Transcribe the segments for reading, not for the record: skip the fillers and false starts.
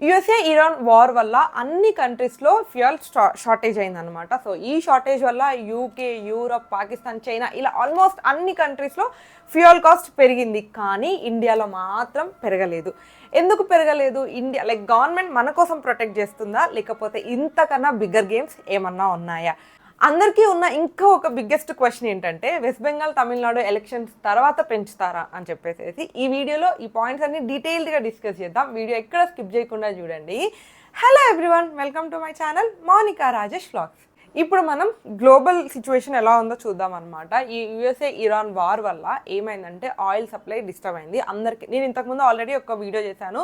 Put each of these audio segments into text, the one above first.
USA Iran war వల్ల అన్ని కంట్రీస్లో ఫ్యూయల్ షార్టేజ్ అయిందనమాట. సో ఈ షార్టేజ్ వల్ల యూకే, యూరప్, పాకిస్తాన్, చైనా ఇలా ఆల్మోస్ట్ అన్ని కంట్రీస్లో ఫ్యూయల్ కాస్ట్ పెరిగింది. కానీ ఇండియాలో మాత్రం పెరగలేదు. ఎందుకు పెరగలేదు? ఇండియా గవర్నమెంట్ మన కోసం ప్రొటెక్ట్ చేస్తుందా, లేకపోతే ఇంతకన్నా బిగ్గర్ గేమ్స్ ఏమన్నా ఉన్నాయా? అందరికీ ఉన్న ఇంకా ఒక బిగ్గెస్ట్ క్వశ్చన్ ఏంటంటే, వెస్ట్ బెంగాల్, తమిళనాడు ఎలక్షన్స్ తర్వాత పెంచుతారా అని చెప్పేసి ఈ వీడియోలో ఈ పాయింట్స్ అన్ని డీటెయిల్డ్గా డిస్కస్ చేద్దాం. వీడియో ఎక్కడ స్కిప్ చేయకుండా చూడండి. Hello everyone, welcome to my channel Monika Rajesh vlogs. ఇప్పుడు మనం గ్లోబల్ సిచ్యువేషన్ ఎలా ఉందో చూద్దాం అనమాట. ఈ యుఎస్ఏ ఇరాన్ వార్ వల్ల ఏమైందంటే ఆయిల్ సప్లై డిస్టర్బ్ అయింది అందరికీ. నేను ఇంతకుముందు ఆల్రెడీ ఒక వీడియో చేశాను.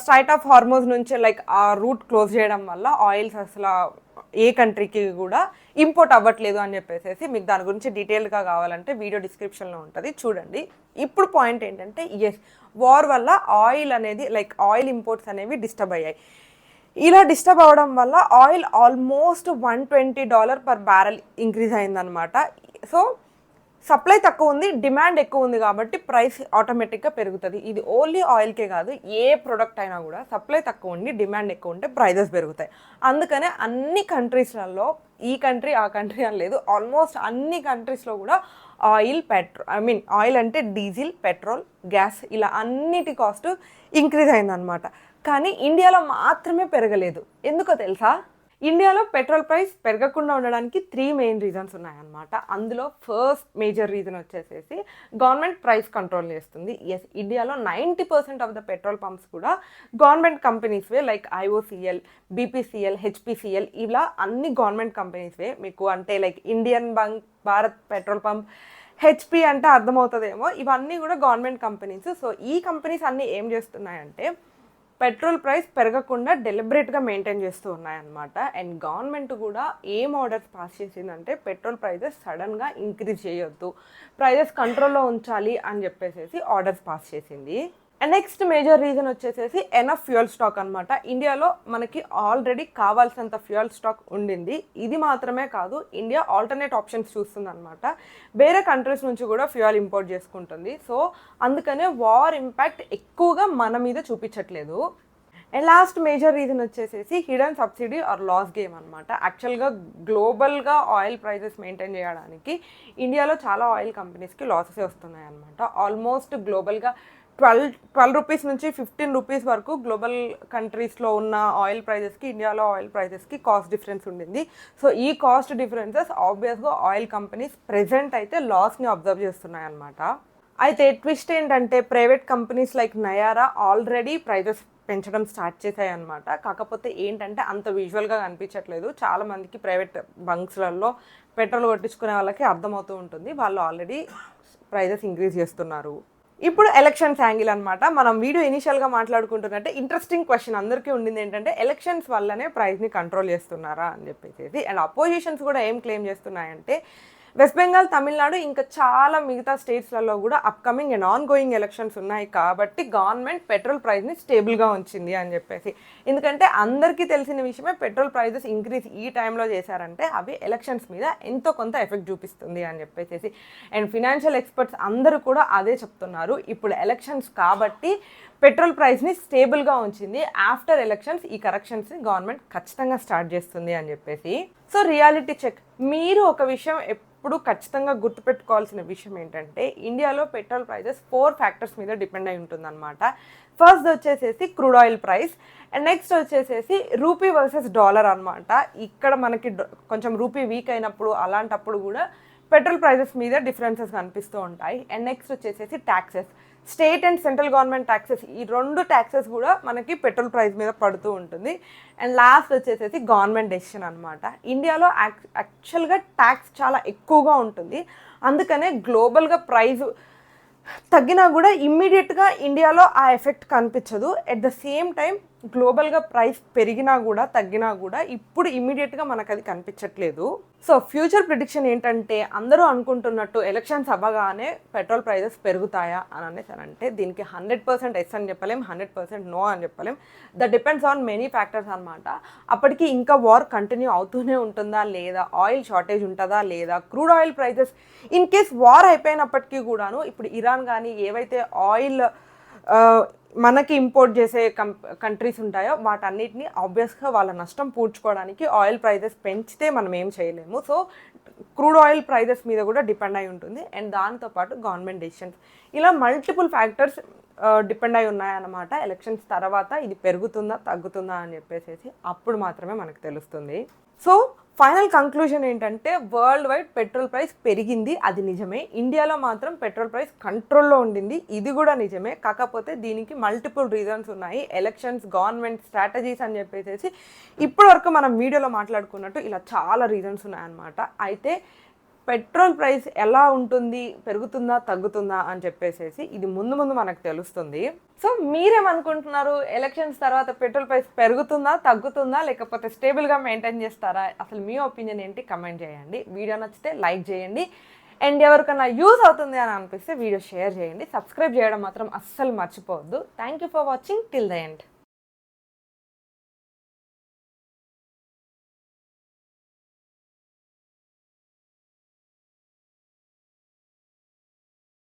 స్ట్రైట్ ఆఫ్ హార్మోజ్ నుంచి ఆ రూట్ క్లోజ్ చేయడం వల్ల ఆయిల్స్ అసలు ఏ కంట్రీకి కూడా ఇంపోర్ట్ అవ్వట్లేదు అని చెప్పేసి మీకు దాని గురించి డీటెయిల్గా కావాలంటే వీడియో డిస్క్రిప్షన్లో ఉంటుంది, చూడండి. ఇప్పుడు పాయింట్ ఏంటంటే, వార్ వల్ల ఆయిల్ అనేది ఆయిల్ ఇంపోర్ట్స్ అనేవి డిస్టర్బ్ అయ్యాయి. ఇలా డిస్టర్బ్ అవ్వడం వల్ల oil almost $120 per barrel increase అయిందనమాట. సో సప్లై తక్కువ ఉంది, డిమాండ్ ఎక్కువ ఉంది కాబట్టి ప్రైస్ ఆటోమేటిక్గా పెరుగుతుంది. ఇది ఓన్లీ ఆయిల్కే కాదు, ఏ ప్రొడక్ట్ అయినా కూడా సప్లై తక్కువ ఉండి డిమాండ్ ఎక్కువ ఉంటే ప్రైజెస్ పెరుగుతాయి. అందుకనే అన్ని కంట్రీస్లలో, ఈ కంట్రీ ఆ కంట్రీ అని లేదు, ఆల్మోస్ట్ అన్ని కంట్రీస్లో కూడా ఆయిల్ అంటే డీజిల్, పెట్రోల్, గ్యాస్ ఇలా అన్నిటి కాస్ట్ ఇంక్రీజ్ అయిందనమాట. కానీ ఇండియాలో మాత్రమే పెరగలేదు. ఎందుకో తెలుసా? ఇండియాలో పెట్రోల్ ప్రైస్ పెరగకుండా ఉండడానికి 3 మెయిన్ రీజన్స్ ఉన్నాయన్నమాట. అందులో ఫస్ట్ మేజర్ రీజన్ వచ్చేసేసి గవర్నమెంట్ ప్రైస్ కంట్రోల్ చేస్తుంది. ఇండియాలో 90% ఆఫ్ ద పెట్రోల్ పంప్స్ కూడా గవర్నమెంట్ కంపెనీస్వే, IOCL, BPCL, HPCL ఇలా అన్ని గవర్నమెంట్ కంపెనీస్వే. మీకు అంటే Indian bunk, Bharat petrol pump, HP అంటే అర్థమవుతుందేమో, ఇవన్నీ కూడా గవర్నమెంట్ కంపెనీస్. సో ఈ కంపెనీస్ అన్నీ ఏం చేస్తున్నాయంటే పెట్రోల్ ప్రైస్ పెరగకుండా డెలిబరేట్గా మెయింటైన్ చేస్తూ ఉన్నాయన్నమాట. అండ్ గవర్నమెంట్ కూడా ఏం ఆర్డర్స్ పాస్ చేసిందంటే పెట్రోల్ ప్రైజెస్ సడన్గా ఇంక్రీజ్ చేయొద్దు, ప్రైజెస్ కంట్రోల్లో ఉంచాలి అని చెప్పేసి ఆర్డర్స్ పాస్ చేసింది. అండ్ నెక్స్ట్ మేజర్ రీజన్ వచ్చేసేసి ఎనఫ్ ఫ్యూయల్ స్టాక్ అనమాట. ఇండియాలో మనకి ఆల్రెడీ కావాల్సినంత ఫ్యూయల్ స్టాక్ ఉండింది. ఇది మాత్రమే కాదు, ఇండియా ఆల్టర్నేట్ ఆప్షన్స్ చూస్తుంది అనమాట. వేరే కంట్రీస్ నుంచి కూడా ఫ్యూయల్ ఇంపోర్ట్ చేసుకుంటుంది. సో అందుకనే వార్ ఇంపాక్ట్ ఎక్కువగా మన మీద చూపించట్లేదు. అండ్ లాస్ట్ మేజర్ రీజన్ వచ్చేసేసి hidden subsidy or loss game అనమాట. యాక్చువల్గా గ్లోబల్గా ఆయిల్ ప్రైజెస్ మెయింటైన్ చేయడానికి ఇండియాలో చాలా ఆయిల్ కంపెనీస్కి లాసెస్ వస్తున్నాయి అనమాట. ఆల్మోస్ట్ గ్లోబల్గా 12 రూపీస్ నుంచి 15 రూపీస్ వరకు గ్లోబల్ కంట్రీస్లో ఉన్న ఆయిల్ ప్రైజెస్కి, ఇండియాలో ఆయిల్ ప్రైజెస్కి కాస్ట్ డిఫరెన్స్ ఉండింది. సో ఈ కాస్ట్ డిఫరెన్సెస్ ఆబ్వియస్గా ఆయిల్ కంపెనీస్ ప్రెజెంట్ అయితే లాస్ని అబ్జర్వ్ చేస్తున్నాయి అనమాట. అయితే ట్విస్ట్ ఏంటంటే, private companies like Nayara already prices పెంచడం స్టార్ట్ చేశాయి అనమాట. కాకపోతే ఏంటంటే అంత విజువల్గా కనిపించట్లేదు. చాలామందికి ప్రైవేట్ బంక్స్లలో పెట్రోల్ కొట్టించుకునే వాళ్ళకి అర్థమవుతూ ఉంటుంది, వాళ్ళు ఆల్రెడీ ప్రైజెస్ ఇంక్రీజ్ చేస్తున్నారు. ఇప్పుడు ఎలక్షన్స్ యాంగిల్ అనమాట. మనం వీడియో ఇనిషియల్గా మాట్లాడుకుంటున్నట్టే ఇంట్రెస్టింగ్ క్వశ్చన్ అందరికీ ఉండింది ఏంటంటే, ఎలక్షన్స్ వల్లనే ప్రైస్ని కంట్రోల్ చేస్తున్నారా అని చెప్పేసి. అండ్ అపోజిషన్స్ కూడా ఏం క్లెయిమ్ చేస్తున్నాయంటే, వెస్ట్ బెంగాల్, తమిళనాడు ఇంకా చాలా మిగతా స్టేట్స్లలో కూడా upcoming and on going elections ఉన్నాయి కాబట్టి గవర్నమెంట్ పెట్రోల్ ప్రైస్ని స్టేబుల్గా ఉంచింది అని చెప్పేసి. ఎందుకంటే అందరికీ తెలిసిన విషయమే, పెట్రోల్ ప్రైజెస్ ఇంక్రీజ్ ఈ టైంలో చేశారంటే అవి ఎలక్షన్స్ మీద ఎంతో కొంత ఎఫెక్ట్ చూపిస్తుంది అని చెప్పేసి. అండ్ ఫినాన్షియల్ ఎక్స్పర్ట్స్ అందరూ కూడా అదే చెప్తున్నారు. ఇప్పుడు ఎలక్షన్స్ కాబట్టి పెట్రోల్ ప్రైస్ని స్టేబుల్గా ఉంచింది. ఆఫ్టర్ ఎలక్షన్స్ ఈ కరెక్షన్స్ని గవర్నమెంట్ ఖచ్చితంగా స్టార్ట్ చేస్తుంది అని చెప్పేసి. So reality check. మీరు ఒక విషయం ఇప్పుడు ఖచ్చితంగా గుర్తుపెట్టుకోవాల్సిన విషయం ఏంటంటే, ఇండియాలో పెట్రోల్ ప్రైజెస్ 4 ఫ్యాక్టర్స్ మీద డిపెండ్ అయి ఉంటుందన్నమాట. ఫస్ట్ వచ్చేసేసి crude oil price, and next వచ్చేసేసి రూపీ వర్సెస్ డాలర్ అనమాట. ఇక్కడ మనకి కొంచెం రూపీ వీక్ అయినప్పుడు అలాంటప్పుడు కూడా పెట్రోల్ ప్రైజెస్ మీద డిఫరెన్సెస్ కనిపిస్తూ ఉంటాయి. అండ్ నెక్స్ట్ వచ్చేసేసి taxes, state and central government taxes, ఈ 2 ట్యాక్సెస్ కూడా మనకి పెట్రోల్ ప్రైస్ మీద పడుతూ ఉంటుంది. అండ్ లాస్ట్ వచ్చేసేసి గవర్నమెంట్ డెసిషన్ అనమాట. ఇండియాలో యాక్చువల్గా ట్యాక్స్ చాలా ఎక్కువగా ఉంటుంది. అందుకనే గ్లోబల్గా ప్రైస్ తగ్గినా కూడా ఇమ్మీడియట్గా ఇండియాలో ఆ ఎఫెక్ట్ కనిపించదు. ఎట్ ద సేమ్ టైం గ్లోబల్గా ప్రైస్ పెరిగినా కూడా తగ్గినా కూడా ఇప్పుడు ఇమ్మీడియట్గా మనకు అది కనిపించట్లేదు. సో ఫ్యూచర్ ప్రిడిక్షన్ ఏంటంటే, అందరూ అనుకుంటున్నట్టు ఎలక్షన్స్ అవ్వగానే పెట్రోల్ ప్రైజెస్ పెరుగుతాయా అని అనేసానంటే దీనికి 100% ఎస్ అని చెప్పలేం, 100% నో అని చెప్పలేం. That depends on many factors అనమాట. అప్పటికి ఇంకా వార్ కంటిన్యూ అవుతూనే ఉంటుందా లేదా, ఆయిల్ షార్టేజ్ ఉంటుందా లేదా, crude oil prices in case war అయిపోయినప్పటికీ కూడాను ఇప్పుడు ఇరాన్ కానీ ఏవైతే ఆయిల్ మనకి ఇంపోర్ట్ చేసే కంట్రీస్ ఉంటాయో వాటన్నిటిని ఆబ్వియస్గా వాళ్ళ నష్టం పూడ్చుకోవడానికి ఆయిల్ ప్రైజెస్ పెంచితే మనం ఏం చేయలేము. సో క్రూడ్ ఆయిల్ ప్రైజెస్ మీద కూడా డిపెండ్ అయి ఉంటుంది. అండ్ దాంతోపాటు గవర్నమెంట్ డెసిషన్స్, ఇలా మల్టిపుల్ ఫ్యాక్టర్స్ డిపెండ్ అయి ఉన్నాయన్నమాట. ఎలక్షన్స్ తర్వాత ఇది పెరుగుతుందా తగ్గుతుందా అని చెప్పేసి అప్పుడు మాత్రమే మనకు తెలుస్తుంది. సో ఫైనల్ కంక్లూజన్ ఏంటంటే వరల్డ్ వైడ్ పెట్రోల్ ప్రైస్ పెరిగింది, అది నిజమే. ఇండియాలో మాత్రం పెట్రోల్ ప్రైస్ కంట్రోల్లో ఉండింది, ఇది కూడా నిజమే. కాకపోతే దీనికి మల్టిపుల్ రీజన్స్ ఉన్నాయి. ఎలక్షన్స్, గవర్నమెంట్ స్ట్రాటజీస్ అని చెప్పేసి ఇప్పటివరకు మనం వీడియోలో మాట్లాడుకున్నట్టు ఇలా చాలా రీజన్స్ ఉన్నాయన్నమాట. అయితే పెట్రోల్ ప్రైస్ ఎలా ఉంటుంది, పెరుగుతుందా తగ్గుతుందా అని చెప్పేసి ఇది ముందు ముందు మనకు తెలుస్తుంది. సో మీరేమనుకుంటున్నారు? ఎలక్షన్స్ తర్వాత పెట్రోల్ ప్రైస్ పెరుగుతుందా తగ్గుతుందా, లేకపోతే స్టేబుల్గా మెయింటైన్ చేస్తారా? అసలు మీ ఒపీనియన్ ఏంటి కమెంట్ చేయండి. వీడియో నచ్చితే లైక్ చేయండి. అండ్ ఎవరికైనా యూజ్ అవుతుంది అని అనిపిస్తే వీడియో షేర్ చేయండి. సబ్స్క్రైబ్ చేయడం మాత్రం అస్సలు మర్చిపోవద్దు. Thank you for watching till the end.